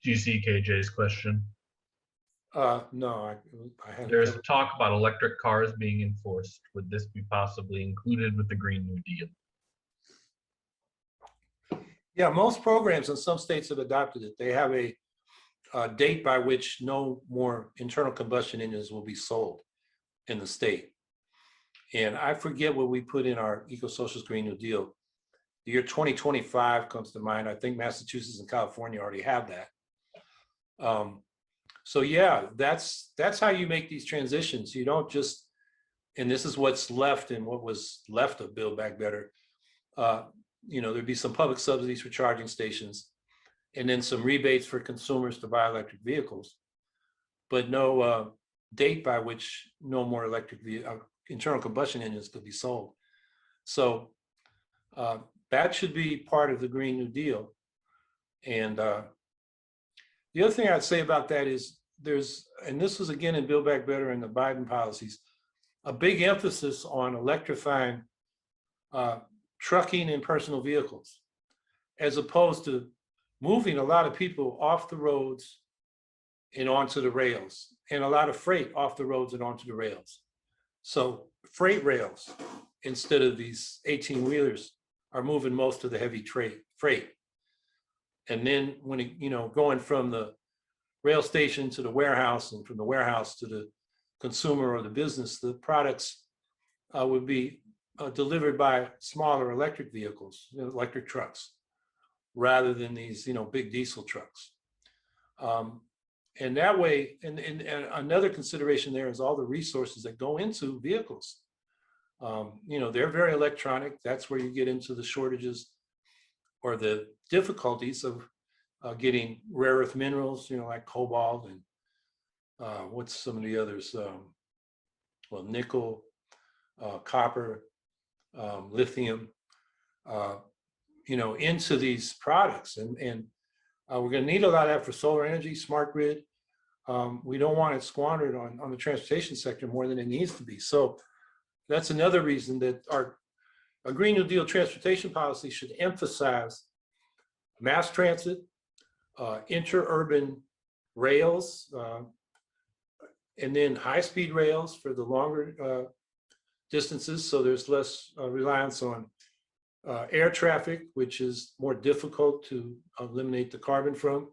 Do you see KJ's question? No, I hadn't There's covered. talk about electric cars being enforced. Would this be possibly included with the Green New Deal? Yeah, most programs in some states have adopted it. They have a date by which no more internal combustion engines will be sold in the state. And I forget what we put in our Eco-Socialist Green New Deal. The year 2025 comes to mind. I think Massachusetts and California already have that. So yeah, that's how you make these transitions. You don't just, and this is what's left and what was left of Build Back Better. There'd be some public subsidies for charging stations, and then some rebates for consumers to buy electric vehicles, but no date by which no more internal combustion engines could be sold. So that should be part of the Green New Deal. And the other thing I'd say about that is and this was again in Build Back Better and the Biden policies, a big emphasis on electrifying trucking and personal vehicles, as opposed to moving a lot of people off the roads and onto the rails, and a lot of freight off the roads and onto the rails. So freight rails, instead of these 18-wheelers, are moving most of the heavy freight. And then when going from the rail station to the warehouse, and from the warehouse to the consumer or the business, the products would be delivered by smaller electric vehicles, electric trucks, rather than these big diesel trucks. And that way, and another consideration there is all the resources that go into vehicles. They're very electronic. That's where you get into the shortages or the difficulties of getting rare earth minerals, like cobalt and what's some of the others? Nickel, copper, lithium, into these products. And we're going to need a lot of that for solar energy, smart grid. We don't want it squandered on the transportation sector more than it needs to be. So that's another reason that a Green New Deal transportation policy should emphasize mass transit, interurban rails, and then high-speed rails for the longer distances, so there's less reliance on air traffic, which is more difficult to eliminate the carbon from.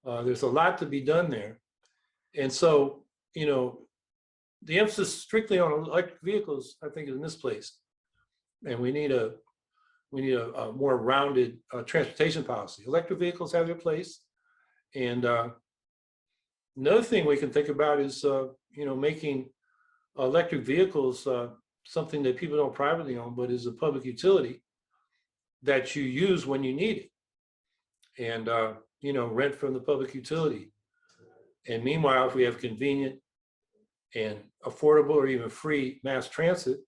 There's a lot to be done there. And so, the emphasis strictly on electric vehicles, I think, is misplaced. And we need a more rounded transportation policy. Electric vehicles have their place. And another thing we can think about is, making electric vehicles something that people don't privately own, but is a public utility that you use when you need it. And, rent from the public utility. And meanwhile, if we have convenient and affordable or even free mass transit,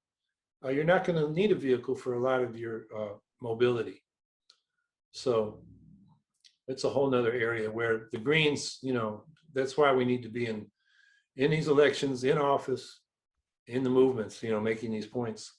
you're not going to need a vehicle for a lot of your mobility. So it's a whole nother area where the Greens, that's why we need to be in these elections, in office, in the movements, making these points.